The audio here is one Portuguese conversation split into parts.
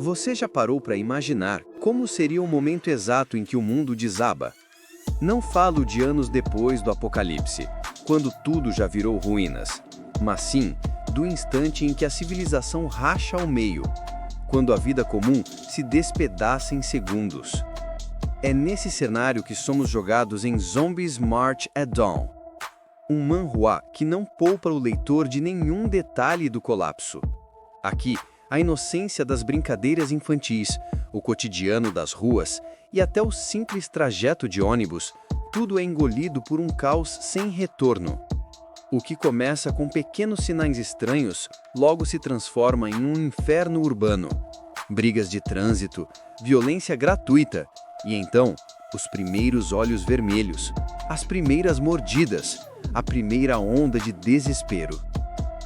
Você já parou para imaginar como seria o momento exato em que o mundo desaba? Não falo de anos depois do apocalipse, quando tudo já virou ruínas, mas sim do instante em que a civilização racha ao meio, quando a vida comum se despedaça em segundos. É nesse cenário que somos jogados em Zombies March at Dawn, um manhwa que não poupa o leitor de nenhum detalhe do colapso. Aqui, a inocência das brincadeiras infantis, o cotidiano das ruas e até o simples trajeto de ônibus, tudo é engolido por um caos sem retorno. O que começa com pequenos sinais estranhos, logo se transforma em um inferno urbano. Brigas de trânsito, violência gratuita e então, os primeiros olhos vermelhos, as primeiras mordidas, a primeira onda de desespero.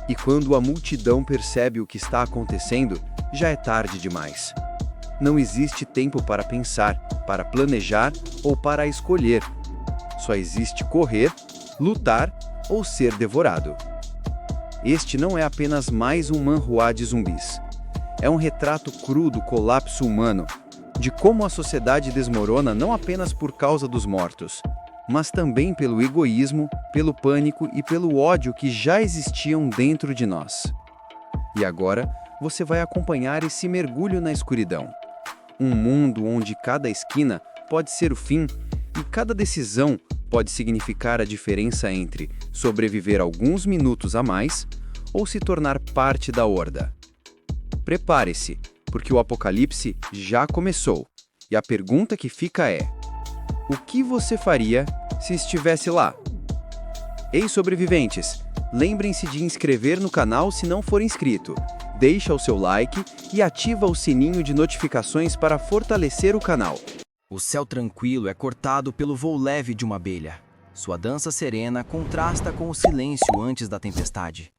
E quando a multidão percebe o que está acontecendo, já é tarde demais. Não existe tempo para pensar, para planejar ou para escolher. Só existe correr, lutar ou ser devorado. Este não é apenas mais um manhwa de zumbis. É um retrato cru do colapso humano, de como a sociedade desmorona não apenas por causa dos mortos, mas também pelo egoísmo, pelo pânico e pelo ódio que já existiam dentro de nós. E agora, você vai acompanhar esse mergulho na escuridão. Um mundo onde cada esquina pode ser o fim e cada decisão pode significar a diferença entre sobreviver alguns minutos a mais ou se tornar parte da horda. Prepare-se, porque o apocalipse já começou. E a pergunta que fica é: o que você faria se estivesse lá? Ei, sobreviventes, lembrem-se de inscrever no canal se não for inscrito. Deixa o seu like e ativa o sininho de notificações para fortalecer o canal. O céu tranquilo é cortado pelo voo leve de uma abelha. Sua dança serena contrasta com o silêncio antes da tempestade.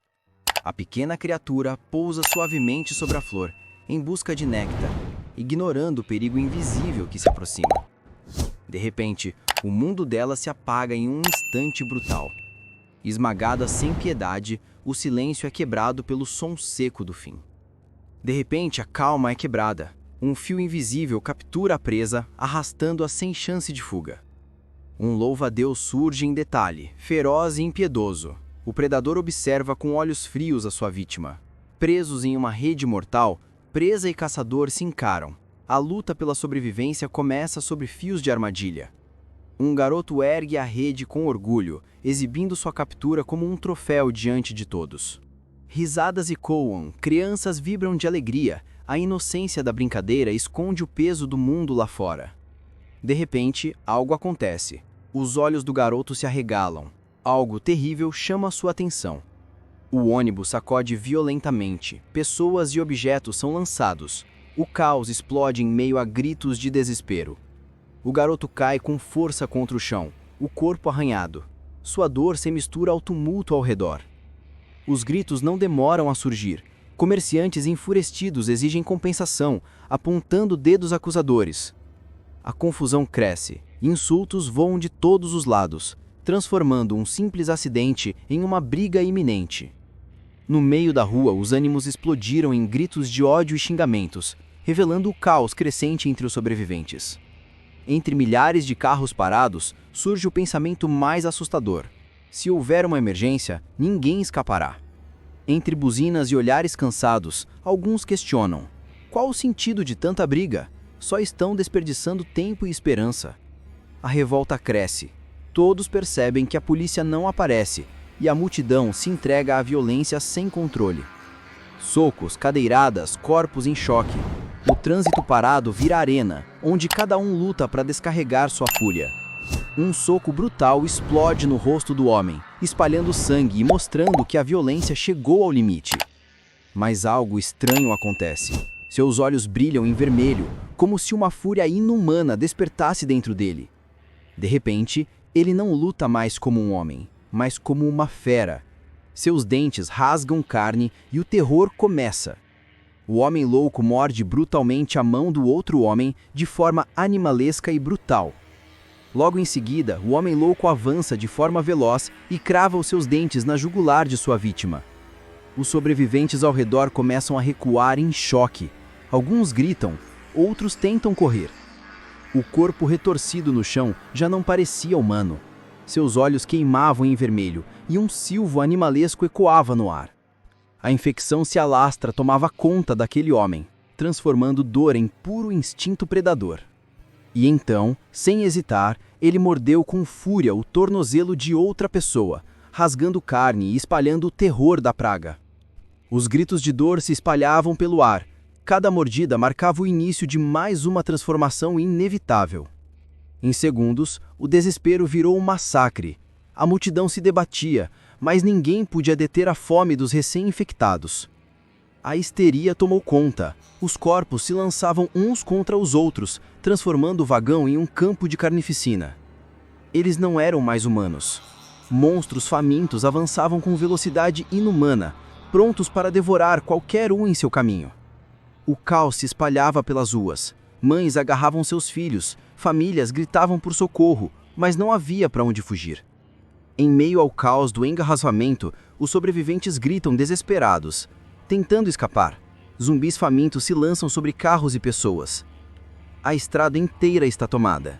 A pequena criatura pousa suavemente sobre a flor, em busca de néctar, ignorando o perigo invisível que se aproxima. De repente, o mundo dela se apaga em um instante brutal. Esmagada sem piedade, o silêncio é quebrado pelo som seco do fim. De repente, a calma é quebrada. Um fio invisível captura a presa, arrastando-a sem chance de fuga. Um louva-a-Deus surge em detalhe, feroz e impiedoso. O predador observa com olhos frios a sua vítima. Presos em uma rede mortal, presa e caçador se encaram. A luta pela sobrevivência começa sobre fios de armadilha. Um garoto ergue a rede com orgulho, exibindo sua captura como um troféu diante de todos. Risadas ecoam, crianças vibram de alegria, a inocência da brincadeira esconde o peso do mundo lá fora. De repente, algo acontece. Os olhos do garoto se arregalam. Algo terrível chama sua atenção. O ônibus sacode violentamente, pessoas e objetos são lançados. O caos explode em meio a gritos de desespero. O garoto cai com força contra o chão, o corpo arranhado. Sua dor se mistura ao tumulto ao redor. Os gritos não demoram a surgir. Comerciantes enfurecidos exigem compensação, apontando dedos acusadores. A confusão cresce. Insultos voam de todos os lados, transformando um simples acidente em uma briga iminente. No meio da rua, os ânimos explodiram em gritos de ódio e xingamentos, revelando o caos crescente entre os sobreviventes. Entre milhares de carros parados, surge o pensamento mais assustador: se houver uma emergência, ninguém escapará. Entre buzinas e olhares cansados, alguns questionam: qual o sentido de tanta briga? Só estão desperdiçando tempo e esperança. A revolta cresce. Todos percebem que a polícia não aparece e a multidão se entrega à violência sem controle. Socos, cadeiradas, corpos em choque. O trânsito parado vira arena, onde cada um luta para descarregar sua fúria. Um soco brutal explode no rosto do homem, espalhando sangue e mostrando que a violência chegou ao limite. Mas algo estranho acontece. Seus olhos brilham em vermelho, como se uma fúria inumana despertasse dentro dele. De repente, ele não luta mais como um homem, mas como uma fera. Seus dentes rasgam carne e o terror começa. O homem louco morde brutalmente a mão do outro homem de forma animalesca e brutal. Logo em seguida, o homem louco avança de forma veloz e crava os seus dentes na jugular de sua vítima. Os sobreviventes ao redor começam a recuar em choque. Alguns gritam, outros tentam correr. O corpo retorcido no chão já não parecia humano. Seus olhos queimavam em vermelho e um silvo animalesco ecoava no ar. A infecção se alastra tomava conta daquele homem, transformando dor em puro instinto predador. E então, sem hesitar, ele mordeu com fúria o tornozelo de outra pessoa, rasgando carne e espalhando o terror da praga. Os gritos de dor se espalhavam pelo ar. Cada mordida marcava o início de mais uma transformação inevitável. Em segundos, o desespero virou um massacre. A multidão se debatia, mas ninguém podia deter a fome dos recém-infectados. A histeria tomou conta. Os corpos se lançavam uns contra os outros, transformando o vagão em um campo de carnificina. Eles não eram mais humanos. Monstros famintos avançavam com velocidade inumana, prontos para devorar qualquer um em seu caminho. O caos se espalhava pelas ruas. Mães agarravam seus filhos, famílias gritavam por socorro, mas não havia para onde fugir. Em meio ao caos do engarrafamento, os sobreviventes gritam desesperados, tentando escapar. Zumbis famintos se lançam sobre carros e pessoas. A estrada inteira está tomada.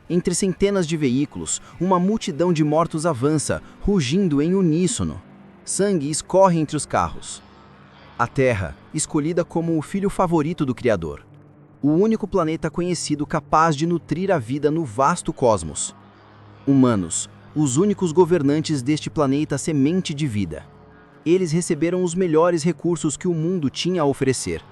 Entre centenas de veículos, uma multidão de mortos avança, rugindo em uníssono. Sangue escorre entre os carros. A Terra, escolhida como o filho favorito do Criador. O único planeta conhecido capaz de nutrir a vida no vasto cosmos. Humanos, os únicos governantes deste planeta semente de vida. Eles receberam os melhores recursos que o mundo tinha a oferecer.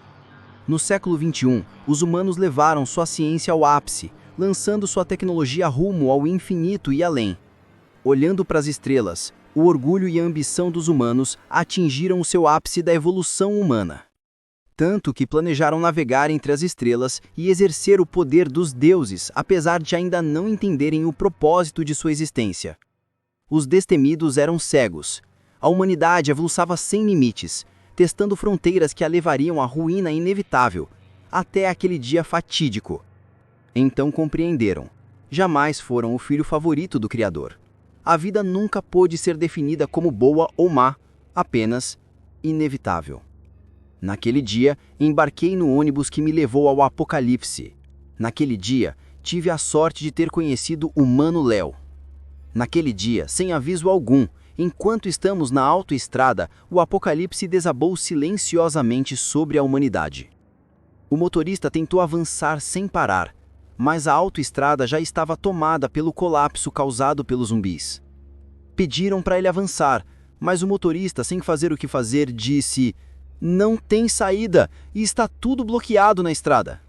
No século XXI, os humanos levaram sua ciência ao ápice, lançando sua tecnologia rumo ao infinito e além. Olhando para as estrelas, o orgulho e a ambição dos humanos atingiram o seu ápice da evolução humana. Tanto que planejaram navegar entre as estrelas e exercer o poder dos deuses, apesar de ainda não entenderem o propósito de sua existência. Os destemidos eram cegos. A humanidade avançava sem limites, testando fronteiras que a levariam à ruína inevitável, até aquele dia fatídico. Então compreenderam. Jamais foram o filho favorito do Criador. A vida nunca pôde ser definida como boa ou má, apenas inevitável. Naquele dia, embarquei no ônibus que me levou ao apocalipse. Naquele dia, tive a sorte de ter conhecido o Mano Léo. Naquele dia, sem aviso algum, enquanto estamos na autoestrada, o apocalipse desabou silenciosamente sobre a humanidade. O motorista tentou avançar sem parar, mas a autoestrada já estava tomada pelo colapso causado pelos zumbis. Pediram para ele avançar, mas o motorista, sem fazer o que fazer, disse: "Não tem saída e está tudo bloqueado na estrada."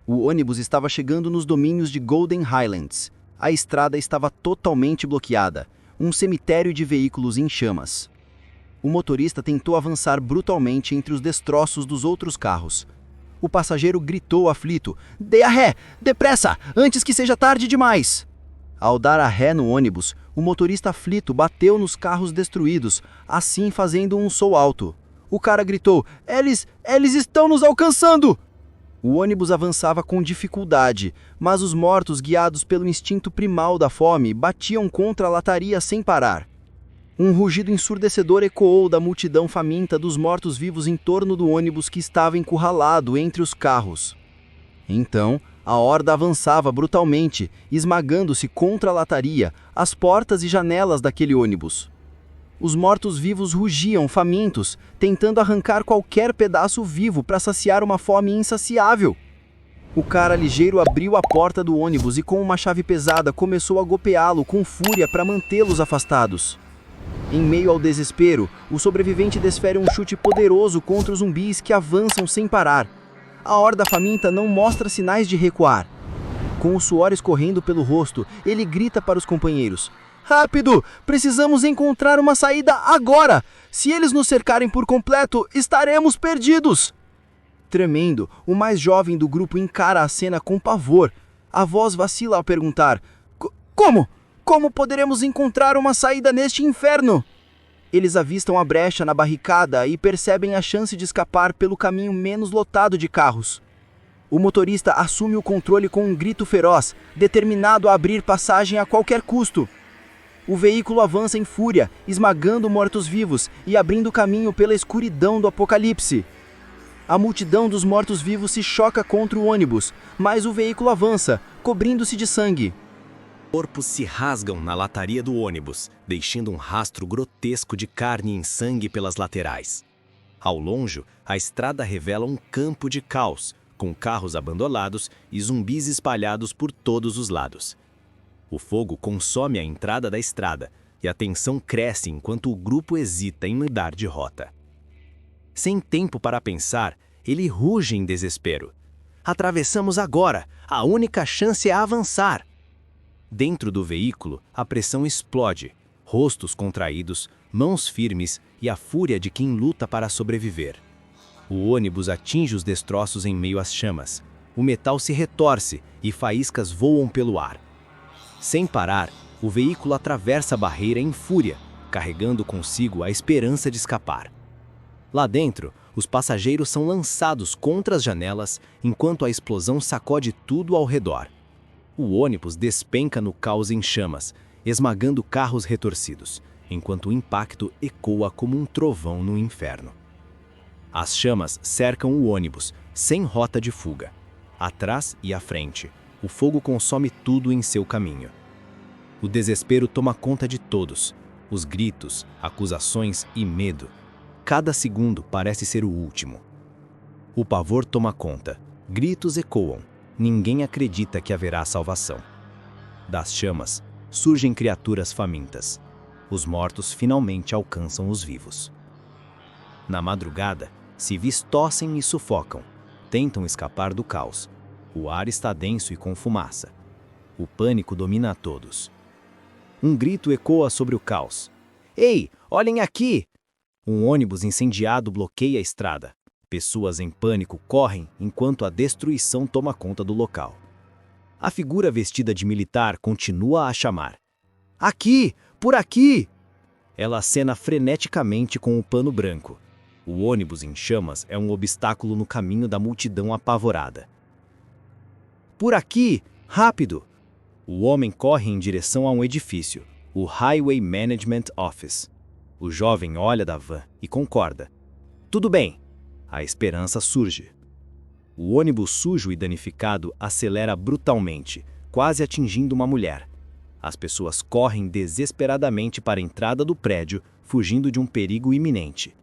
O ônibus estava chegando nos domínios de Golden Highlands. A estrada estava totalmente bloqueada, um cemitério de veículos em chamas. O motorista tentou avançar brutalmente entre os destroços dos outros carros. O passageiro gritou aflito: "Dê a ré! Depressa! Antes que seja tarde demais!" Ao dar a ré no ônibus, o motorista aflito bateu nos carros destruídos, assim fazendo um som alto. O cara gritou: Eles estão nos alcançando!" O ônibus avançava com dificuldade, mas os mortos, guiados pelo instinto primal da fome, batiam contra a lataria sem parar. Um rugido ensurdecedor ecoou da multidão faminta dos mortos-vivos em torno do ônibus que estava encurralado entre os carros. Então, a horda avançava brutalmente, esmagando-se contra a lataria, as portas e janelas daquele ônibus. Os mortos-vivos rugiam, famintos, tentando arrancar qualquer pedaço vivo para saciar uma fome insaciável. O cara ligeiro abriu a porta do ônibus e com uma chave pesada começou a golpeá-lo com fúria para mantê-los afastados. Em meio ao desespero, o sobrevivente desfere um chute poderoso contra os zumbis que avançam sem parar. A horda faminta não mostra sinais de recuar. Com o suor escorrendo pelo rosto, ele grita para os companheiros: "Rápido! Precisamos encontrar uma saída agora! Se eles nos cercarem por completo, estaremos perdidos!" Tremendo, o mais jovem do grupo encara a cena com pavor. A voz vacila ao perguntar: Como? Como poderemos encontrar uma saída neste inferno?" Eles avistam a brecha na barricada e percebem a chance de escapar pelo caminho menos lotado de carros. O motorista assume o controle com um grito feroz, determinado a abrir passagem a qualquer custo. O veículo avança em fúria, esmagando mortos-vivos e abrindo caminho pela escuridão do apocalipse. A multidão dos mortos-vivos se choca contra o ônibus, mas o veículo avança, cobrindo-se de sangue. Corpos se rasgam na lataria do ônibus, deixando um rastro grotesco de carne e sangue pelas laterais. Ao longe, a estrada revela um campo de caos, com carros abandonados e zumbis espalhados por todos os lados. O fogo consome a entrada da estrada, e a tensão cresce enquanto o grupo hesita em mudar de rota. Sem tempo para pensar, ele ruge em desespero. Atravessamos agora! A única chance é avançar! Dentro do veículo, a pressão explode, rostos contraídos, mãos firmes e a fúria de quem luta para sobreviver. O ônibus atinge os destroços em meio às chamas. O metal se retorce e faíscas voam pelo ar. Sem parar, o veículo atravessa a barreira em fúria, carregando consigo a esperança de escapar. Lá dentro, os passageiros são lançados contra as janelas enquanto a explosão sacode tudo ao redor. O ônibus despenca no caos em chamas, esmagando carros retorcidos, enquanto o impacto ecoa como um trovão no inferno. As chamas cercam o ônibus, sem rota de fuga. Atrás e à frente, o fogo consome tudo em seu caminho. O desespero toma conta de todos, os gritos, acusações e medo. Cada segundo parece ser o último. O pavor toma conta, gritos ecoam. Ninguém acredita que haverá salvação. Das chamas, surgem criaturas famintas. Os mortos finalmente alcançam os vivos. Na madrugada, civis tossem e sufocam. Tentam escapar do caos. O ar está denso e com fumaça. O pânico domina a todos. Um grito ecoa sobre o caos. Ei, olhem aqui! Um ônibus incendiado bloqueia a estrada. Pessoas em pânico correm enquanto a destruição toma conta do local. A figura vestida de militar continua a chamar. Aqui! Por aqui! Ela acena freneticamente com o pano branco. O ônibus em chamas é um obstáculo no caminho da multidão apavorada. Por aqui! Rápido! O homem corre em direção a um edifício, o Highway Management Office. O jovem olha da van e concorda. Tudo bem! A esperança surge. O ônibus sujo e danificado acelera brutalmente, quase atingindo uma mulher. As pessoas correm desesperadamente para a entrada do prédio, fugindo de um perigo iminente.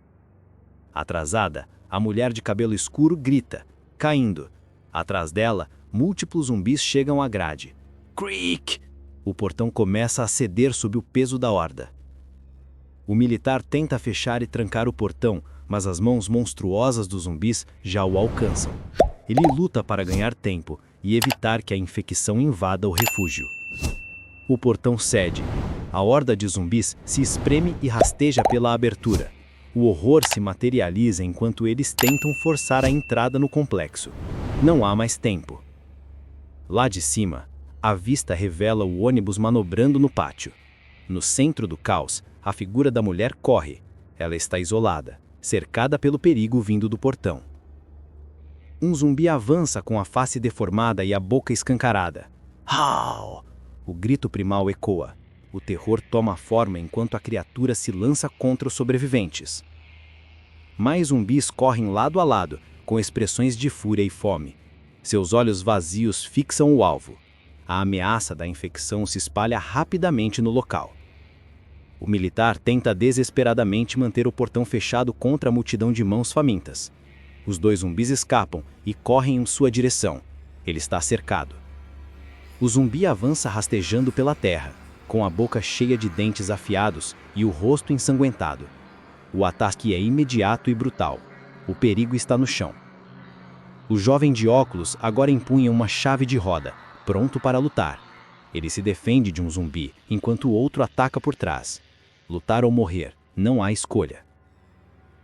Atrasada, a mulher de cabelo escuro grita, caindo. Atrás dela, múltiplos zumbis chegam à grade. Creak! O portão começa a ceder sob o peso da horda. O militar tenta fechar e trancar o portão, mas as mãos monstruosas dos zumbis já o alcançam. Ele luta para ganhar tempo e evitar que a infecção invada o refúgio. O portão cede. A horda de zumbis se espreme e rasteja pela abertura. O horror se materializa enquanto eles tentam forçar a entrada no complexo. Não há mais tempo. Lá de cima, a vista revela o ônibus manobrando no pátio. No centro do caos, a figura da mulher corre. Ela está isolada, cercada pelo perigo vindo do portão. Um zumbi avança com a face deformada e a boca escancarada. Hau! O grito primal ecoa. O terror toma forma enquanto a criatura se lança contra os sobreviventes. Mais zumbis correm lado a lado, com expressões de fúria e fome. Seus olhos vazios fixam o alvo. A ameaça da infecção se espalha rapidamente no local. O militar tenta desesperadamente manter o portão fechado contra a multidão de mãos famintas. Os dois zumbis escapam e correm em sua direção. Ele está cercado. O zumbi avança rastejando pela terra, com a boca cheia de dentes afiados e o rosto ensanguentado. O ataque é imediato e brutal. O perigo está no chão. O jovem de óculos agora empunha uma chave de roda, pronto para lutar. Ele se defende de um zumbi, enquanto o outro ataca por trás. Lutar ou morrer, não há escolha.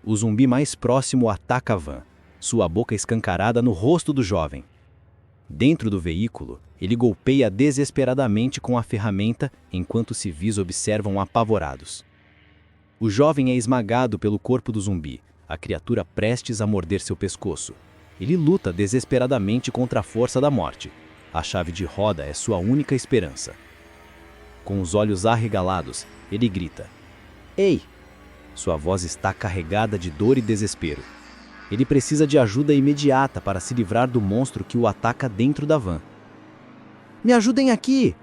O zumbi mais próximo ataca a van, sua boca escancarada no rosto do jovem. Dentro do veículo, ele golpeia desesperadamente com a ferramenta enquanto os civis observam apavorados. O jovem é esmagado pelo corpo do zumbi, a criatura prestes a morder seu pescoço. Ele luta desesperadamente contra a força da morte. A chave de roda é sua única esperança. Com os olhos arregalados, ele grita. Ei! Sua voz está carregada de dor e desespero. Ele precisa de ajuda imediata para se livrar do monstro que o ataca dentro da van. Me ajudem aqui!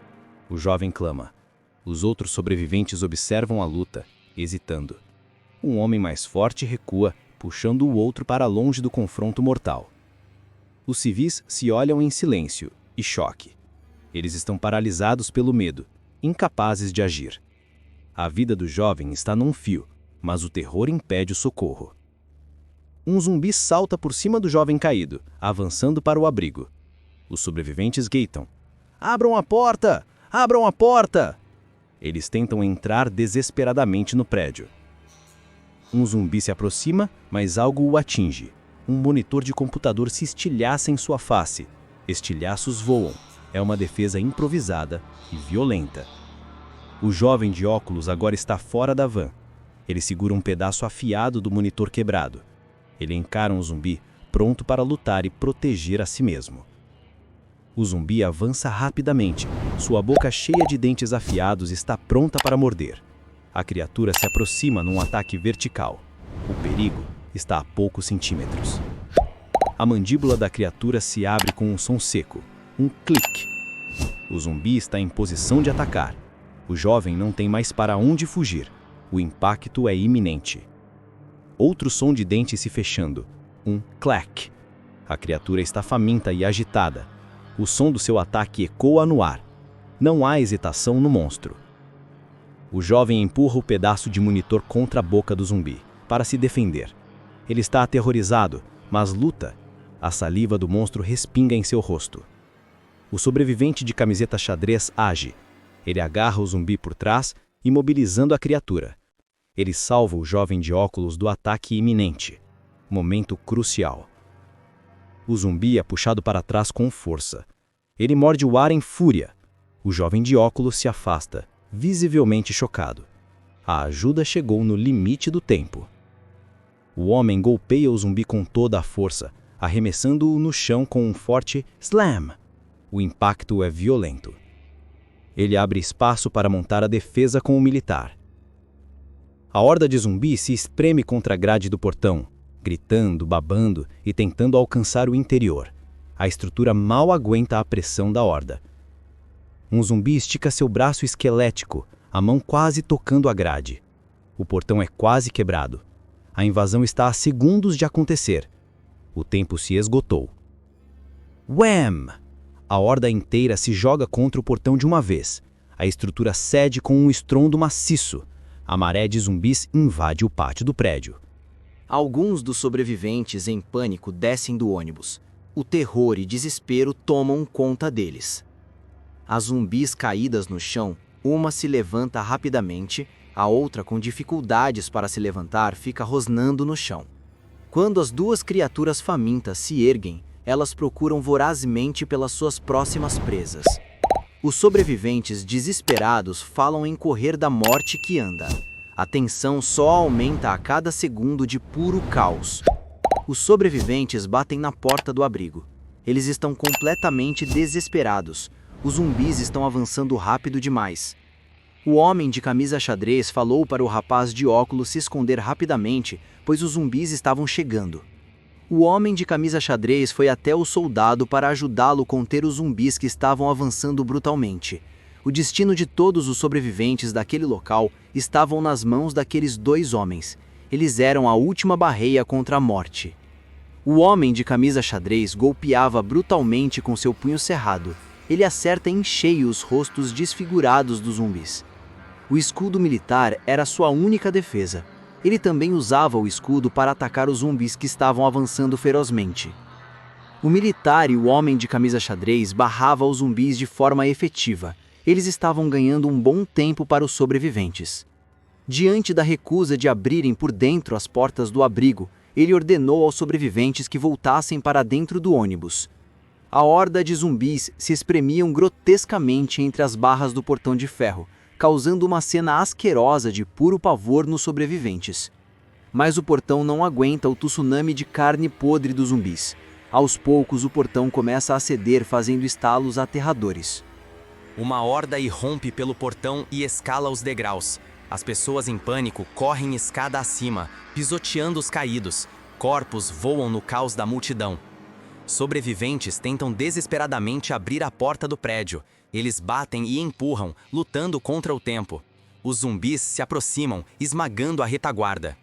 O jovem clama. Os outros sobreviventes observam a luta, hesitando. Um homem mais forte recua, puxando o outro para longe do confronto mortal. Os civis se olham em silêncio e choque. Eles estão paralisados pelo medo, incapazes de agir. A vida do jovem está num fio, mas o terror impede o socorro. Um zumbi salta por cima do jovem caído, avançando para o abrigo. Os sobreviventes gritam: "Abram a porta! Abram a porta!" Eles tentam entrar desesperadamente no prédio. Um zumbi se aproxima, mas algo o atinge. Um monitor de computador se estilhaça em sua face. Estilhaços voam. É uma defesa improvisada e violenta. O jovem de óculos agora está fora da van. Ele segura um pedaço afiado do monitor quebrado. Ele encara um zumbi, pronto para lutar e proteger a si mesmo. O zumbi avança rapidamente. Sua boca cheia de dentes afiados está pronta para morder. A criatura se aproxima num ataque vertical. O perigo está a poucos centímetros. A mandíbula da criatura se abre com um som seco. Um clique. O zumbi está em posição de atacar. O jovem não tem mais para onde fugir. O impacto é iminente. Outro som de dentes se fechando. Um clack. A criatura está faminta e agitada. O som do seu ataque ecoa no ar. Não há hesitação no monstro. O jovem empurra o pedaço de monitor contra a boca do zumbi, para se defender. Ele está aterrorizado, mas luta. A saliva do monstro respinga em seu rosto. O sobrevivente de camiseta xadrez age. Ele agarra o zumbi por trás, imobilizando a criatura. Ele salva o jovem de óculos do ataque iminente. Momento crucial. O zumbi é puxado para trás com força. Ele morde o ar em fúria. O jovem de óculos se afasta, visivelmente chocado. A ajuda chegou no limite do tempo. O homem golpeia o zumbi com toda a força, arremessando-o no chão com um forte slam. O impacto é violento. Ele abre espaço para montar a defesa com o militar. A horda de zumbis se espreme contra a grade do portão, gritando, babando e tentando alcançar o interior. A estrutura mal aguenta a pressão da horda. Um zumbi estica seu braço esquelético, a mão quase tocando a grade. O portão é quase quebrado. A invasão está a segundos de acontecer. O tempo se esgotou. Wham! A horda inteira se joga contra o portão de uma vez. A estrutura cede com um estrondo maciço. A maré de zumbis invade o pátio do prédio. Alguns dos sobreviventes, em pânico, descem do ônibus. O terror e desespero tomam conta deles. As zumbis caídas no chão, uma se levanta rapidamente, a outra, com dificuldades para se levantar, fica rosnando no chão. Quando as duas criaturas famintas se erguem, elas procuram vorazmente pelas suas próximas presas. Os sobreviventes desesperados falam em correr da morte que anda. A tensão só aumenta a cada segundo de puro caos. Os sobreviventes batem na porta do abrigo. Eles estão completamente desesperados. Os zumbis estão avançando rápido demais. O homem de camisa xadrez falou para o rapaz de óculos se esconder rapidamente, pois os zumbis estavam chegando. O homem de camisa xadrez foi até o soldado para ajudá-lo a conter os zumbis que estavam avançando brutalmente. O destino de todos os sobreviventes daquele local estavam nas mãos daqueles dois homens. Eles eram a última barreira contra a morte. O homem de camisa xadrez golpeava brutalmente com seu punho cerrado. Ele acerta em cheio os rostos desfigurados dos zumbis. O escudo militar era sua única defesa. Ele também usava o escudo para atacar os zumbis que estavam avançando ferozmente. O militar e o homem de camisa xadrez barravam os zumbis de forma efetiva. Eles estavam ganhando um bom tempo para os sobreviventes. Diante da recusa de abrirem por dentro as portas do abrigo, ele ordenou aos sobreviventes que voltassem para dentro do ônibus. A horda de zumbis se espremiam grotescamente entre as barras do portão de ferro, causando uma cena asquerosa de puro pavor nos sobreviventes. Mas o portão não aguenta o tsunami de carne podre dos zumbis. Aos poucos, o portão começa a ceder, fazendo estalos aterradores. Uma horda irrompe pelo portão e escala os degraus. As pessoas em pânico correm escada acima, pisoteando os caídos. Corpos voam no caos da multidão. Sobreviventes tentam desesperadamente abrir a porta do prédio. Eles batem e empurram, lutando contra o tempo. Os zumbis se aproximam, esmagando a retaguarda.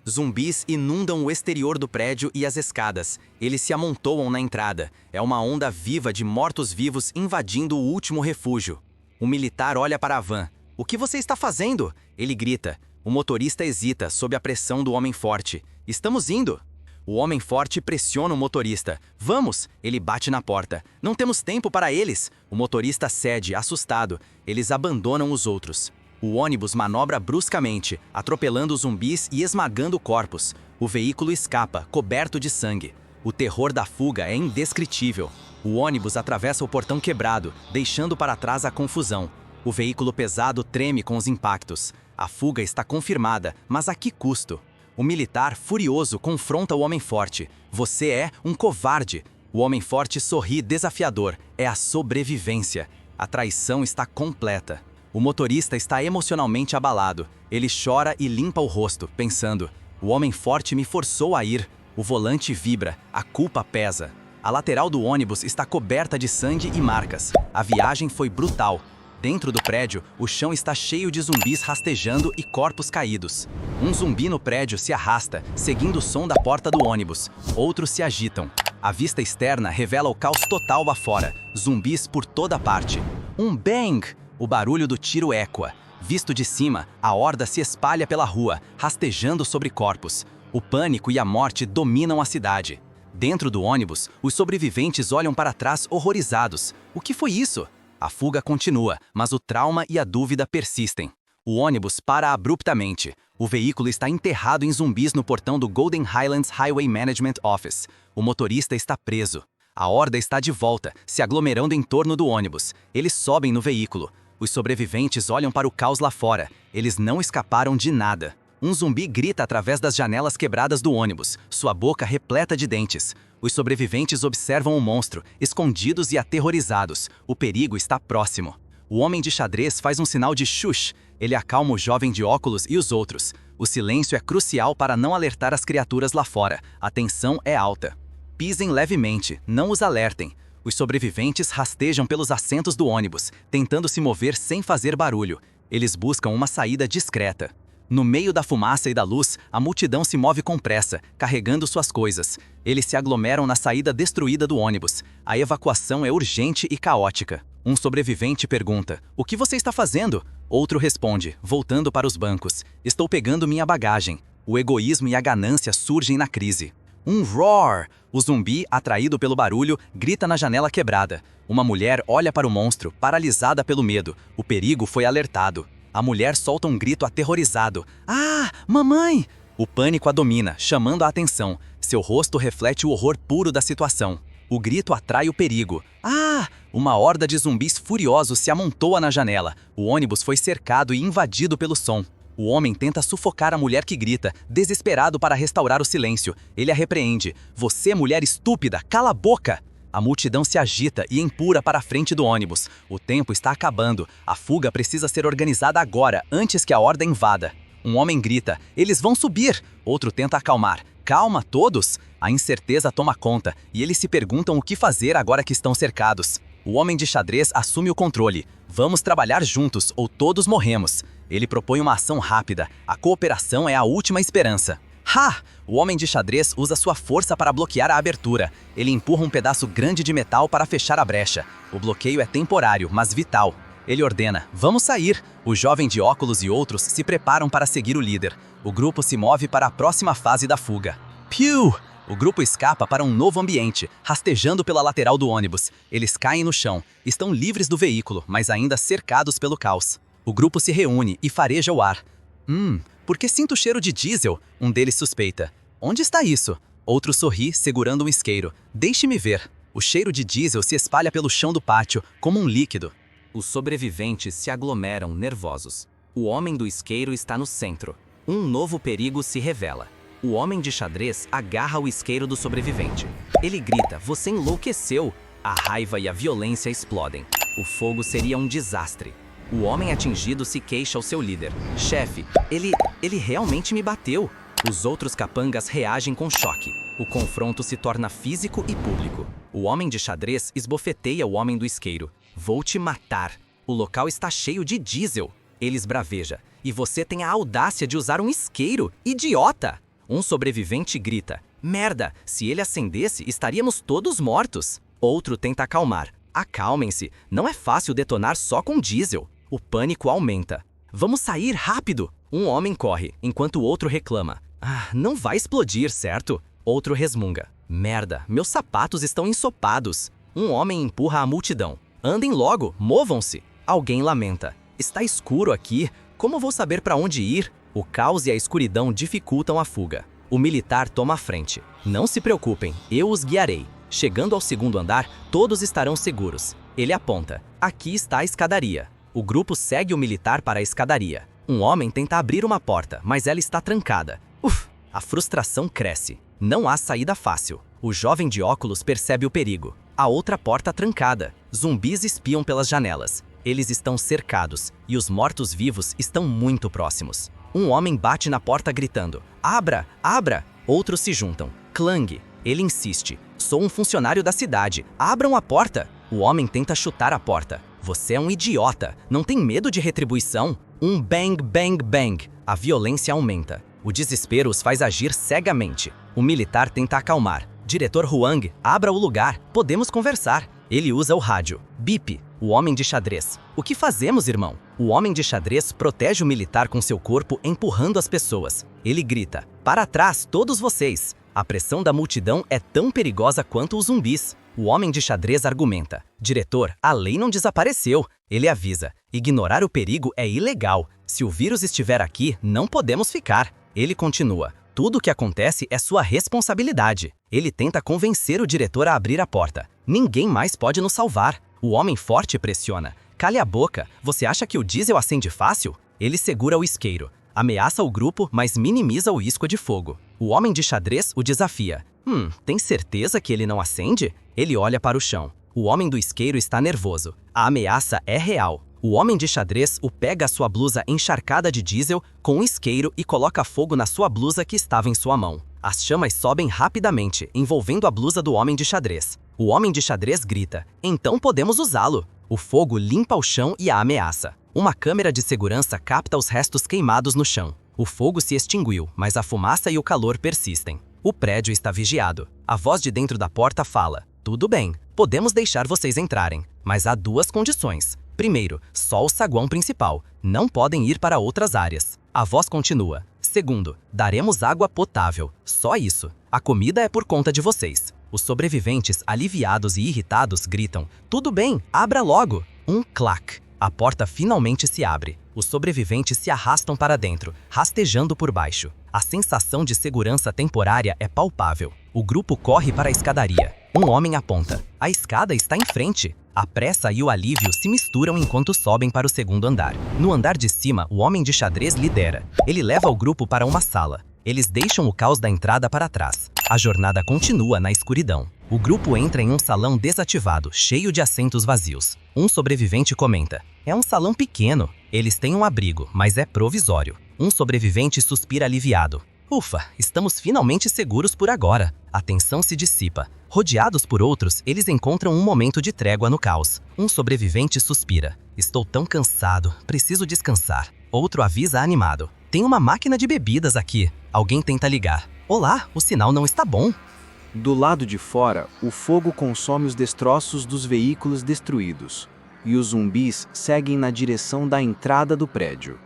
Zumbis inundam o exterior do prédio e as escadas. Eles se amontoam na entrada. É uma onda viva de mortos-vivos invadindo o último refúgio. O militar olha para a van. "O que você está fazendo?" Ele grita. O motorista hesita, sob a pressão do homem forte. "Estamos indo." O homem forte pressiona o motorista. "Vamos!" Ele bate na porta. "Não temos tempo para eles!" O motorista cede, assustado. Eles abandonam os outros. O ônibus manobra bruscamente, atropelando os zumbis e esmagando corpos. O veículo escapa, coberto de sangue. O terror da fuga é indescritível. O ônibus atravessa o portão quebrado, deixando para trás a confusão. O veículo pesado treme com os impactos. A fuga está confirmada, mas a que custo? O militar, furioso, confronta o homem forte. "Você é um covarde." O homem forte sorri desafiador. É a sobrevivência. A traição está completa. O motorista está emocionalmente abalado. Ele chora e limpa o rosto, pensando: "O homem forte me forçou a ir." O volante vibra. A culpa pesa. A lateral do ônibus está coberta de sangue e marcas. A viagem foi brutal. Dentro do prédio, o chão está cheio de zumbis rastejando e corpos caídos. Um zumbi no prédio se arrasta, seguindo o som da porta do ônibus. Outros se agitam. A vista externa revela o caos total lá fora. Zumbis por toda parte. Um bang! O barulho do tiro ecoa. Visto de cima, a horda se espalha pela rua, rastejando sobre corpos. O pânico e a morte dominam a cidade. Dentro do ônibus, os sobreviventes olham para trás horrorizados. O que foi isso? A fuga continua, mas o trauma e a dúvida persistem. O ônibus para abruptamente. O veículo está enterrado em zumbis no portão do Golden Highlands Highway Management Office. O motorista está preso. A horda está de volta, se aglomerando em torno do ônibus. Eles sobem no veículo. Os sobreviventes olham para o caos lá fora. Eles não escaparam de nada. Um zumbi grita através das janelas quebradas do ônibus, sua boca repleta de dentes. Os sobreviventes observam o monstro, escondidos e aterrorizados. O perigo está próximo. O homem de xadrez faz um sinal de shush. Ele acalma o jovem de óculos e os outros. O silêncio é crucial para não alertar as criaturas lá fora. A tensão é alta. Pisem levemente, não os alertem. Os sobreviventes rastejam pelos assentos do ônibus, tentando se mover sem fazer barulho. Eles buscam uma saída discreta. No meio da fumaça e da luz, a multidão se move com pressa, carregando suas coisas. Eles se aglomeram na saída destruída do ônibus. A evacuação é urgente e caótica. Um sobrevivente pergunta: "O que você está fazendo?" Outro responde, voltando para os bancos: "Estou pegando minha bagagem." O egoísmo e a ganância surgem na crise. Um roar! O zumbi, atraído pelo barulho, grita na janela quebrada. Uma mulher olha para o monstro, paralisada pelo medo. O perigo foi alertado. A mulher solta um grito aterrorizado. "Ah, mamãe!" O pânico a domina, chamando a atenção. Seu rosto reflete o horror puro da situação. O grito atrai o perigo. "Ah!" Uma horda de zumbis furiosos se amontoa na janela. O ônibus foi cercado e invadido pelo som. O homem tenta sufocar a mulher que grita, desesperado para restaurar o silêncio. Ele a repreende. "Você, mulher estúpida, cala a boca!" A multidão se agita e empurra para a frente do ônibus. O tempo está acabando. A fuga precisa ser organizada agora, antes que a horda invada. Um homem grita: "Eles vão subir!" Outro tenta acalmar: "Calma, todos!" A incerteza toma conta e eles se perguntam o que fazer agora que estão cercados. O homem de xadrez assume o controle. "Vamos trabalhar juntos ou todos morremos." Ele propõe uma ação rápida. A cooperação é a última esperança. Ha! O homem de xadrez usa sua força para bloquear a abertura. Ele empurra um pedaço grande de metal para fechar a brecha. O bloqueio é temporário, mas vital. Ele ordena: "Vamos sair." O jovem de óculos e outros se preparam para seguir o líder. O grupo se move para a próxima fase da fuga. Piu! O grupo escapa para um novo ambiente, rastejando pela lateral do ônibus. Eles caem no chão. Estão livres do veículo, mas ainda cercados pelo caos. O grupo se reúne e fareja o ar. Por que sinto o cheiro de diesel?" Um deles suspeita. "Onde está isso?" Outro sorri, segurando um isqueiro. "Deixe-me ver." O cheiro de diesel se espalha pelo chão do pátio, como um líquido. Os sobreviventes se aglomeram, nervosos. O homem do isqueiro está no centro. Um novo perigo se revela. O homem de xadrez agarra o isqueiro do sobrevivente. Ele grita: "Você enlouqueceu!" A raiva e a violência explodem. O fogo seria um desastre. O homem atingido se queixa ao seu líder. "Chefe, ele realmente me bateu." Os outros capangas reagem com choque. O confronto se torna físico e público. O homem de xadrez esbofeteia o homem do isqueiro. Vou te matar. O local está cheio de diesel. Ele esbraveja. E você tem a audácia de usar um isqueiro? Idiota! Um sobrevivente grita. Merda, se ele acendesse, estaríamos todos mortos. Outro tenta acalmar. Acalmem-se, não é fácil detonar só com diesel. O pânico aumenta. Vamos sair rápido! Um homem corre, enquanto o outro reclama. Ah, não vai explodir, certo? Outro resmunga. Merda, meus sapatos estão ensopados. Um homem empurra a multidão. Andem logo, movam-se. Alguém lamenta. Está escuro aqui, como vou saber para onde ir? O caos e a escuridão dificultam a fuga. O militar toma a frente. Não se preocupem, eu os guiarei. Chegando ao segundo andar, todos estarão seguros. Ele aponta. Aqui está a escadaria. O grupo segue o militar para a escadaria. Um homem tenta abrir uma porta, mas ela está trancada. A frustração cresce. Não há saída fácil. O jovem de óculos percebe o perigo. A outra porta trancada. Zumbis espiam pelas janelas. Eles estão cercados, e os mortos-vivos estão muito próximos. Um homem bate na porta gritando. Abra! Abra! Outros se juntam. Clang. Ele insiste. Sou um funcionário da cidade. Abram a porta! O homem tenta chutar a porta. Você é um idiota. Não tem medo de retribuição? Um bang, bang, bang. A violência aumenta. O desespero os faz agir cegamente. O militar tenta acalmar. Diretor Huang, abra o lugar. Podemos conversar. Ele usa o rádio. Bip. O homem de xadrez. O que fazemos, irmão? O homem de xadrez protege o militar com seu corpo, empurrando as pessoas. Ele grita. Para trás, todos vocês. A pressão da multidão é tão perigosa quanto os zumbis. O homem de xadrez argumenta. Diretor, a lei não desapareceu. Ele avisa. Ignorar o perigo é ilegal. Se o vírus estiver aqui, não podemos ficar. Ele continua. Tudo o que acontece é sua responsabilidade. Ele tenta convencer o diretor a abrir a porta. Ninguém mais pode nos salvar. O homem forte pressiona. Cale a boca. Você acha que o diesel acende fácil? Ele segura o isqueiro. Ameaça o grupo, mas minimiza o risco de fogo. O homem de xadrez o desafia. Tem certeza que ele não acende? Ele olha para o chão. O homem do isqueiro está nervoso. A ameaça é real. O homem de xadrez o pega a sua blusa encharcada de diesel com um isqueiro e coloca fogo na sua blusa que estava em sua mão. As chamas sobem rapidamente, envolvendo a blusa do homem de xadrez. O homem de xadrez grita. Então podemos usá-lo. O fogo limpa o chão e a ameaça. Uma câmera de segurança capta os restos queimados no chão. O fogo se extinguiu, mas a fumaça e o calor persistem. O prédio está vigiado. A voz de dentro da porta fala. Tudo bem, podemos deixar vocês entrarem, mas há duas condições. Primeiro, só o saguão principal. Não podem ir para outras áreas. A voz continua. Segundo, daremos água potável. Só isso. A comida é por conta de vocês. Os sobreviventes, aliviados e irritados, gritam. Tudo bem, abra logo. Um clac. A porta finalmente se abre. Os sobreviventes se arrastam para dentro, rastejando por baixo. A sensação de segurança temporária é palpável. O grupo corre para a escadaria. Um homem aponta. A escada está em frente. A pressa e o alívio se misturam enquanto sobem para o segundo andar. No andar de cima, o homem de xadrez lidera. Ele leva o grupo para uma sala. Eles deixam o caos da entrada para trás. A jornada continua na escuridão. O grupo entra em um salão desativado, cheio de assentos vazios. Um sobrevivente comenta. É um salão pequeno. Eles têm um abrigo, mas é provisório. Um sobrevivente suspira aliviado. Ufa, estamos finalmente seguros por agora. A tensão se dissipa. Rodeados por outros, eles encontram um momento de trégua no caos. Um sobrevivente suspira. Estou tão cansado, preciso descansar. Outro avisa animado. Tem uma máquina de bebidas aqui. Alguém tenta ligar. Olá, o sinal não está bom. Do lado de fora, o fogo consome os destroços dos veículos destruídos, e os zumbis seguem na direção da entrada do prédio.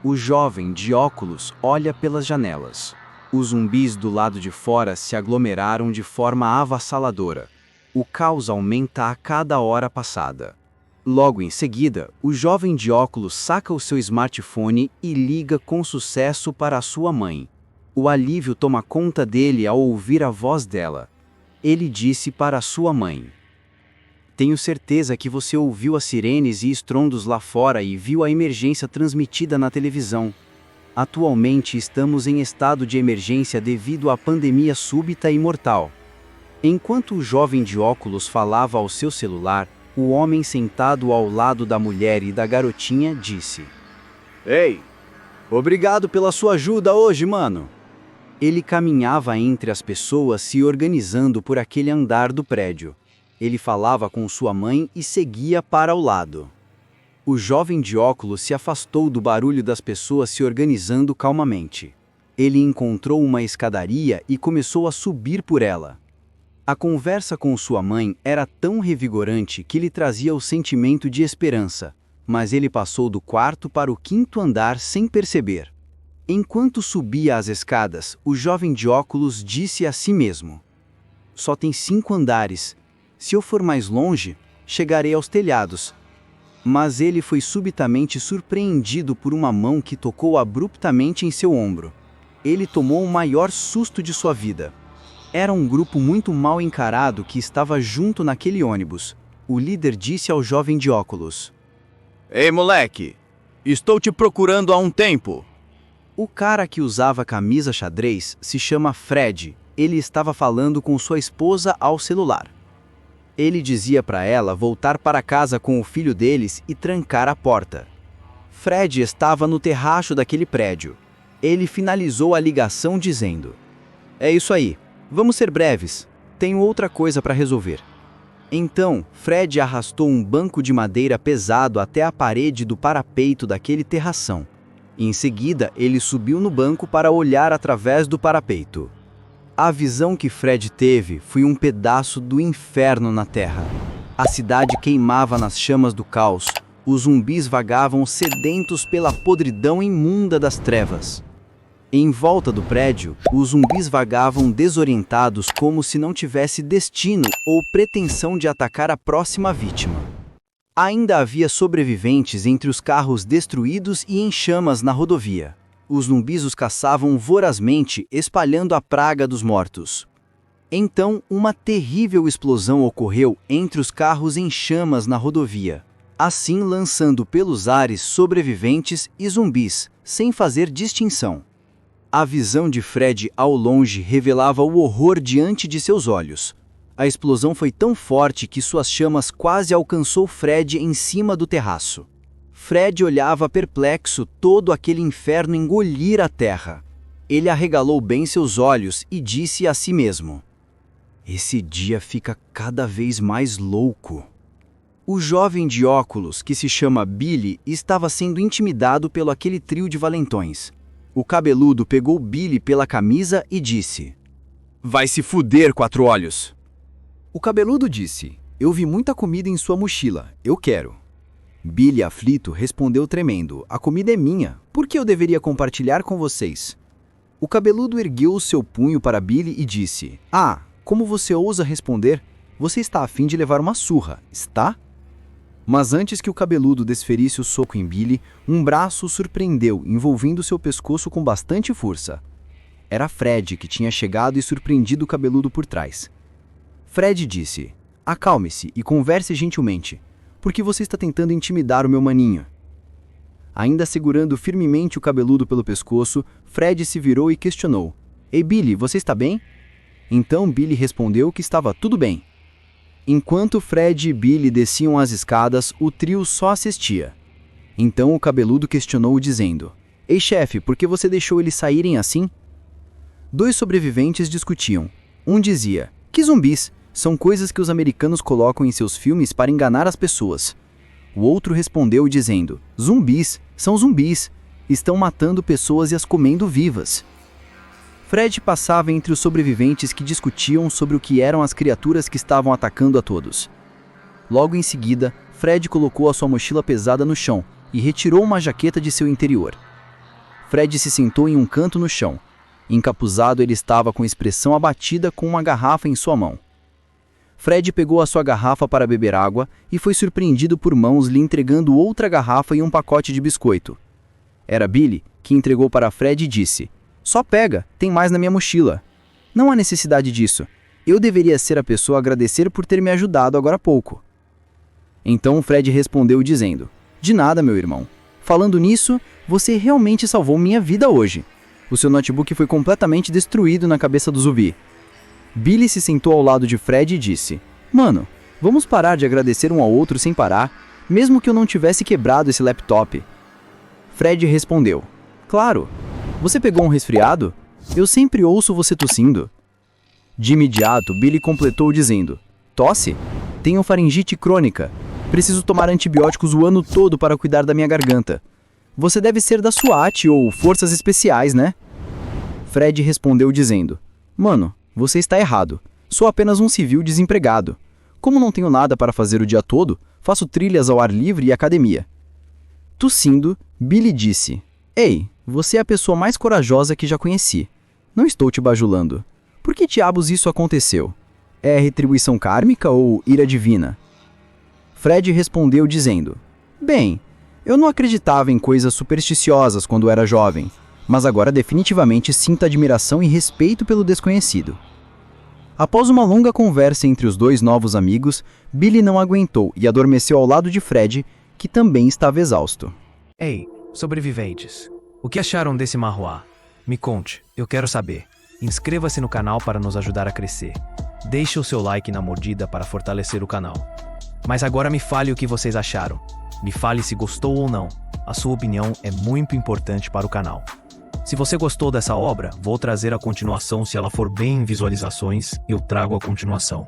O jovem de óculos olha pelas janelas. Os zumbis do lado de fora se aglomeraram de forma avassaladora. O caos aumenta a cada hora passada. Logo em seguida, o jovem de óculos saca o seu smartphone e liga com sucesso para a sua mãe. O alívio toma conta dele ao ouvir a voz dela. Ele disse para sua mãe. Tenho certeza que você ouviu as sirenes e estrondos lá fora e viu a emergência transmitida na televisão. Atualmente estamos em estado de emergência devido à pandemia súbita e mortal. Enquanto o jovem de óculos falava ao seu celular, o homem sentado ao lado da mulher e da garotinha disse: Ei, obrigado pela sua ajuda hoje, mano. Ele caminhava entre as pessoas se organizando por aquele andar do prédio. Ele falava com sua mãe e seguia para o lado. O jovem de óculos se afastou do barulho das pessoas se organizando calmamente. Ele encontrou uma escadaria e começou a subir por ela. A conversa com sua mãe era tão revigorante que lhe trazia o sentimento de esperança, mas ele passou do quarto para o quinto andar sem perceber. Enquanto subia as escadas, o jovem de óculos disse a si mesmo: "Só tem 5 andares. Se eu for mais longe, chegarei aos telhados." Mas ele foi subitamente surpreendido por uma mão que tocou abruptamente em seu ombro. Ele tomou o maior susto de sua vida. Era um grupo muito mal encarado que estava junto naquele ônibus. O líder disse ao jovem de óculos: "Ei, moleque! Estou te procurando há um tempo." O cara que usava camisa xadrez se chama Fred. Ele estava falando com sua esposa ao celular. Ele dizia para ela voltar para casa com o filho deles e trancar a porta. Fred estava no terraço daquele prédio. Ele finalizou a ligação dizendo: "É isso aí, vamos ser breves. Tenho outra coisa para resolver." Então, Fred arrastou um banco de madeira pesado até a parede do parapeito daquele terração. Em seguida, ele subiu no banco para olhar através do parapeito. A visão que Fred teve foi um pedaço do inferno na Terra. A cidade queimava nas chamas do caos. Os zumbis vagavam sedentos pela podridão imunda das trevas. Em volta do prédio, os zumbis vagavam desorientados como se não tivesse destino ou pretensão de atacar a próxima vítima. Ainda havia sobreviventes entre os carros destruídos e em chamas na rodovia. Os zumbis os caçavam vorazmente, espalhando a praga dos mortos. Então, uma terrível explosão ocorreu entre os carros em chamas na rodovia, assim lançando pelos ares sobreviventes e zumbis, sem fazer distinção. A visão de Fred ao longe revelava o horror diante de seus olhos. A explosão foi tão forte que suas chamas quase alcançou Fred em cima do terraço. Fred olhava perplexo todo aquele inferno engolir a terra. Ele arregalou bem seus olhos e disse a si mesmo: "Esse dia fica cada vez mais louco." O jovem de óculos, que se chama Billy, estava sendo intimidado pelo aquele trio de valentões. O cabeludo pegou Billy pela camisa e disse: "Vai se fuder, 4 olhos." O cabeludo disse: "Eu vi muita comida em sua mochila, eu quero." Billy, aflito, respondeu tremendo: "A comida é minha, por que eu deveria compartilhar com vocês?" O cabeludo ergueu o seu punho para Billy e disse: "Ah, como você ousa responder? Você está a fim de levar uma surra, está?" Mas antes que o cabeludo desferisse o soco em Billy, um braço o surpreendeu, envolvendo seu pescoço com bastante força. Era Fred que tinha chegado e surpreendido o cabeludo por trás. Fred disse: "Acalme-se e converse gentilmente. Por que você está tentando intimidar o meu maninho?" Ainda segurando firmemente o cabeludo pelo pescoço, Fred se virou e questionou: "Ei, Billy, você está bem?" Então Billy respondeu que estava tudo bem. Enquanto Fred e Billy desciam as escadas, o trio só assistia. Então o cabeludo questionou dizendo: "Ei, chefe, por que você deixou eles saírem assim?" 2 sobreviventes discutiam. Um dizia: "Que zumbis? São coisas que os americanos colocam em seus filmes para enganar as pessoas." O outro respondeu dizendo: "Zumbis, são zumbis. Estão matando pessoas e as comendo vivas." Fred passava entre os sobreviventes que discutiam sobre o que eram as criaturas que estavam atacando a todos. Logo em seguida, Fred colocou a sua mochila pesada no chão e retirou uma jaqueta de seu interior. Fred se sentou em um canto no chão. Encapuzado, ele estava com expressão abatida com uma garrafa em sua mão. Fred pegou a sua garrafa para beber água e foi surpreendido por mãos lhe entregando outra garrafa e um pacote de biscoito. Era Billy, que entregou para Fred e disse: "Só pega, tem mais na minha mochila." "Não há necessidade disso. Eu deveria ser a pessoa a agradecer por ter me ajudado agora há pouco." Então Fred respondeu dizendo: "De nada, meu irmão. Falando nisso, você realmente salvou minha vida hoje. O seu notebook foi completamente destruído na cabeça do zumbi." Billy se sentou ao lado de Fred e disse: "Mano, vamos parar de agradecer um ao outro sem parar, mesmo que eu não tivesse quebrado esse laptop." Fred respondeu: "Claro. Você pegou um resfriado? Eu sempre ouço você tossindo. De imediato, Billy completou dizendo: tosse? Tenho faringite crônica. Preciso tomar antibióticos o ano todo para cuidar da minha garganta. Você deve ser da SWAT ou Forças Especiais, né? Fred respondeu dizendo: mano, você está errado. Sou apenas um civil desempregado. Como não tenho nada para fazer o dia todo, faço trilhas ao ar livre e academia. Tossindo, Billy disse: ei, você é a pessoa mais corajosa que já conheci. Não estou te bajulando. Por que diabos isso aconteceu? É retribuição kármica ou ira divina? Fred respondeu dizendo: bem, eu não acreditava em coisas supersticiosas quando era jovem, mas agora definitivamente sinto admiração e respeito pelo desconhecido. Após uma longa conversa entre os dois novos amigos, Billy não aguentou e adormeceu ao lado de Fred, que também estava exausto. Ei, sobreviventes, o que acharam desse marruá? Me conte, eu quero saber. Inscreva-se no canal para nos ajudar a crescer. Deixe o seu like na mordida para fortalecer o canal. Mas agora me fale o que vocês acharam. Me fale se gostou ou não. A sua opinião é muito importante para o canal. Se você gostou dessa obra, vou trazer a continuação. Se ela for bem em visualizações, eu trago a continuação.